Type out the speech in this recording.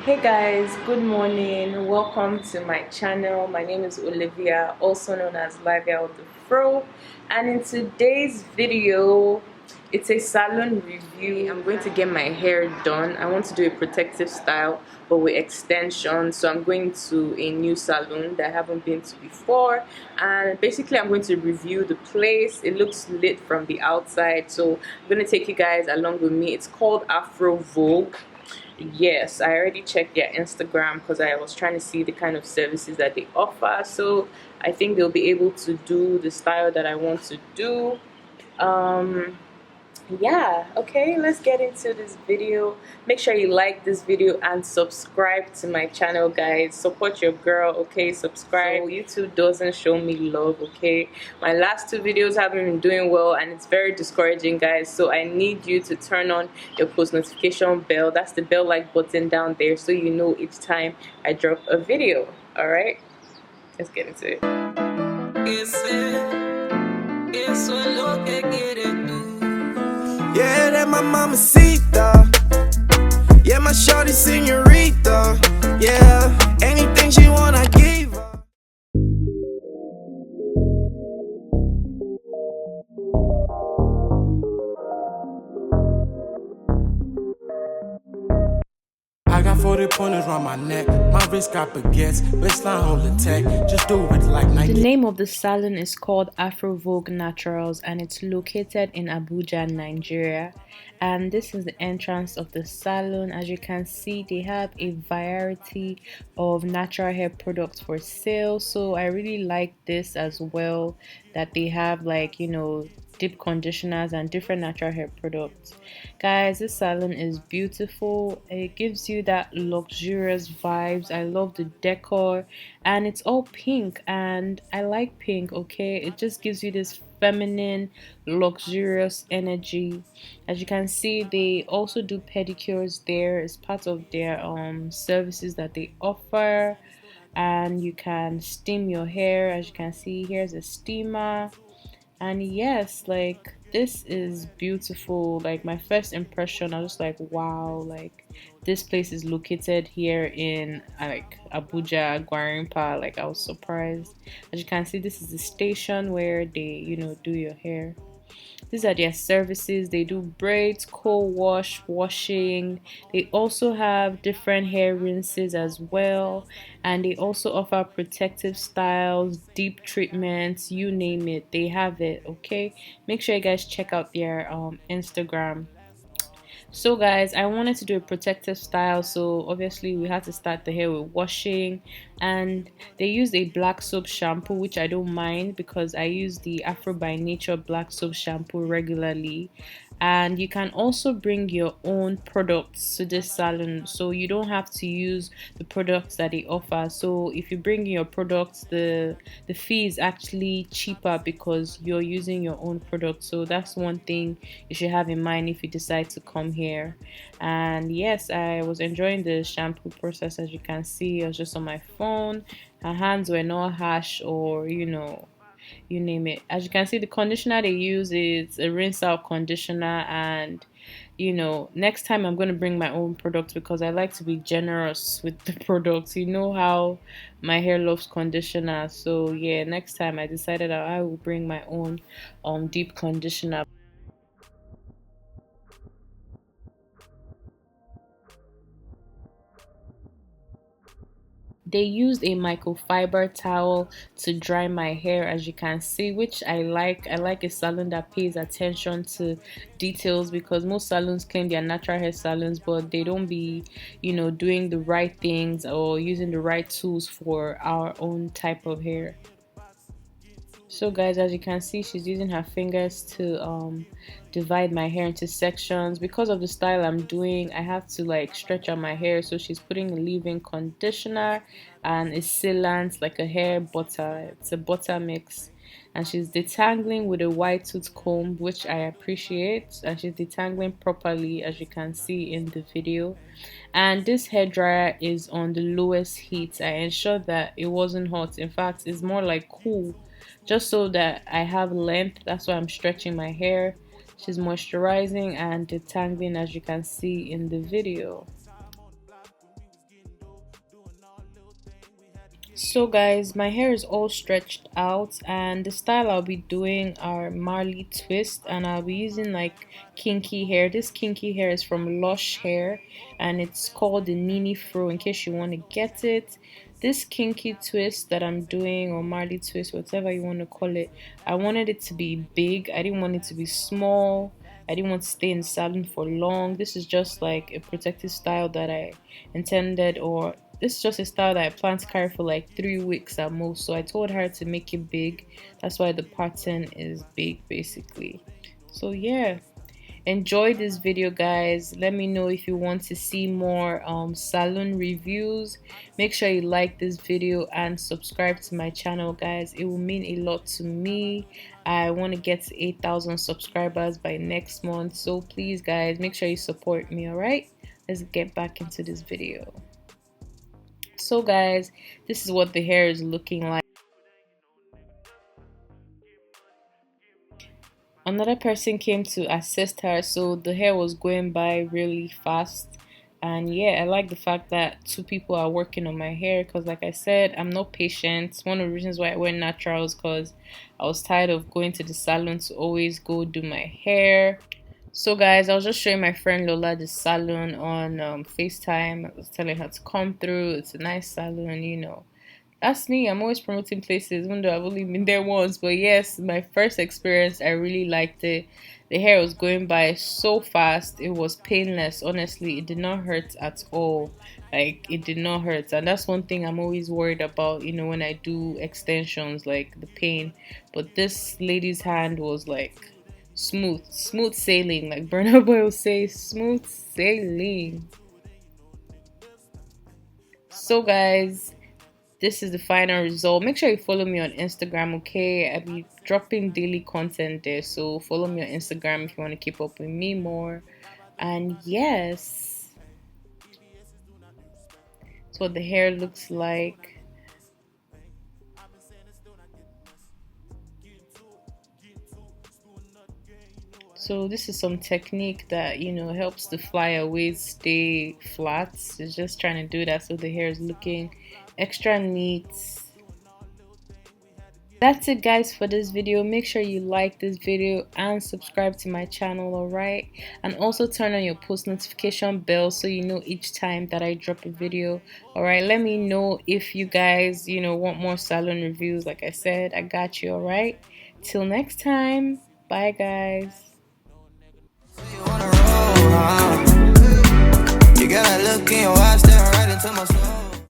Hey guys, good morning. Welcome to my channel. My name is Olivia, also known as liviawiththefro, and in today's video, it's a salon review. I'm going to get my hair done. I want to do a protective style but with extensions, so I'm going to a new salon that I haven't been to before, and basically I'm going to review the place. It looks lit from the outside, so I'm going to take you guys along with me. It's called Afrovogue. Yes, I already checked their Instagram because I was trying to see the kind of services that they offer. So I think they'll be able to do the style that I want to do. Um, yeah, okay, let's get into this video. Make sure you like this video and subscribe to my channel, guys. Support your girl, okay? Subscribe so YouTube doesn't show me love, okay? My last two videos haven't been doing well and it's very discouraging, guys, so I need you to turn on your post notification bell. That's the bell like button down there, so you know each time I drop a video. All right, let's get into it. Yeah, that my mamacita. Yeah, my shorty señorita. Yeah, anything she want, I give her. I got 40 pointers around my neck. My wrist got baguettes. Waistline hold the tech. Just do it like Nike. The name of the salon is called Afrovogue Naturals and it's located in Abuja, Nigeria. And this is the entrance of the salon. As you can see, they have a variety of natural hair products for sale. So I really like this as well, that they have, like, you know, deep conditioners and different natural hair products. Guys, this salon is beautiful. It gives you that luxurious vibes. I love the decor and it's all pink and I like pink, okay? It just gives you this feminine, luxurious energy. As you can see, they also do pedicures there. It's part of their services that they offer, and you can steam your hair. As you can see, here's a steamer. And yes, like, this is beautiful. Like, my first impression, I was like, wow, like, this place is located here in like Abuja, Gwarimpa. Like, I was surprised. As you can see, this is the station where they, you know, do your hair. These are their services. They do braids, co-wash, washing. They also have different hair rinses as well, and they also offer protective styles, deep treatments, you name it, they have it. Okay, make sure you guys check out their Instagram. So guys, I wanted to do a protective style, so obviously we had to start the hair with washing, and they used a black soap shampoo, which I don't mind because I use the Afro by Nature black soap shampoo regularly. And you can also bring your own products to this salon, so you don't have to use the products that they offer. So if you bring your products, the fee is actually cheaper because you're using your own product. So that's one thing you should have in mind if you decide to come here. And yes, I was enjoying the shampoo process. As you can see, I was just on my phone. Her hands were not harsh, or you know, you name it. As you can see, the conditioner they use is a rinse out conditioner, and you know, next time I'm going to bring my own products because I like to be generous with the products. You know how my hair loves conditioner, so yeah, next time I decided I will bring my own deep conditioner. They used a microfiber towel to dry my hair, as you can see, which I like. I like a salon that pays attention to details, because most salons claim they are natural hair salons, but they don't be, you know, doing the right things or using the right tools for our own type of hair. So guys, as you can see, she's using her fingers to divide my hair into sections. Because of the style I'm doing, I have to like stretch out my hair, so she's putting a leave-in conditioner and a sealant, like a hair butter. It's a butter mix, and she's detangling with a white tooth comb, which I appreciate, and she's detangling properly, as you can see in the video. And this hair dryer is on the lowest heat. I ensured that it wasn't hot. In fact, it's more like cool, just so that I have length. That's why I'm stretching my hair. She's moisturizing and detangling, as you can see in the video. So guys, my hair is all stretched out, and the style I'll be doing are Marley twist, and I'll be using like kinky hair. This kinky hair is from Lush Hair, and it's called the Nini Fro in case you want to get it. This kinky twist that I'm doing, or Marley twist, whatever you want to call it, I wanted it to be big. I didn't want it to be small. I didn't want to stay in the salon for long. This is just like a protective style that I intended, or this is just a style that I plan to carry for like 3 weeks at most. So I told her to make it big. That's why the pattern is big basically. So yeah, enjoy this video guys. Let me know if you want to see more salon reviews. Make sure you like this video and subscribe to my channel guys. It will mean a lot to me. I want to get to 8,000 subscribers by next month, so please guys, make sure you support me. All right, let's get back into this video. So guys, this is what the hair is looking like. Another person came to assist her, so the hair was going by really fast. And yeah, I like the fact that 2 people are working on my hair, because like I said, I'm not patient. One of the reasons why I wear naturals, because I was tired of going to the salon to always go do my hair. So guys, I was just showing my friend Lola the salon on FaceTime. I was telling her to come through. It's a nice salon, you know. That's me. I'm always promoting places, even though I've only been there once. But yes, my first experience, I really liked it. The hair was going by so fast. It was painless. Honestly, it did not hurt at all. Like, it did not hurt. And that's one thing I'm always worried about, you know, when I do extensions, like the pain. But this lady's hand was like smooth sailing, like Burna Boy will say, smooth sailing. So guys, this is the final result. Make sure you follow me on Instagram, okay? I'll be dropping daily content there, so follow me on Instagram if you want to keep up with me more. And yes, that's what the hair looks like. So this is some technique that, you know, helps the flyaways stay flat. It's just trying to do that so the hair is looking extra neat. That's it guys for this video. Make sure you like this video and subscribe to my channel, alright? And also turn on your post notification bell so you know each time that I drop a video. Alright, let me know if you guys, you know, want more salon reviews. Like I said, I got you, alright? Till next time. Bye guys. You gotta look in your eyes, staring right into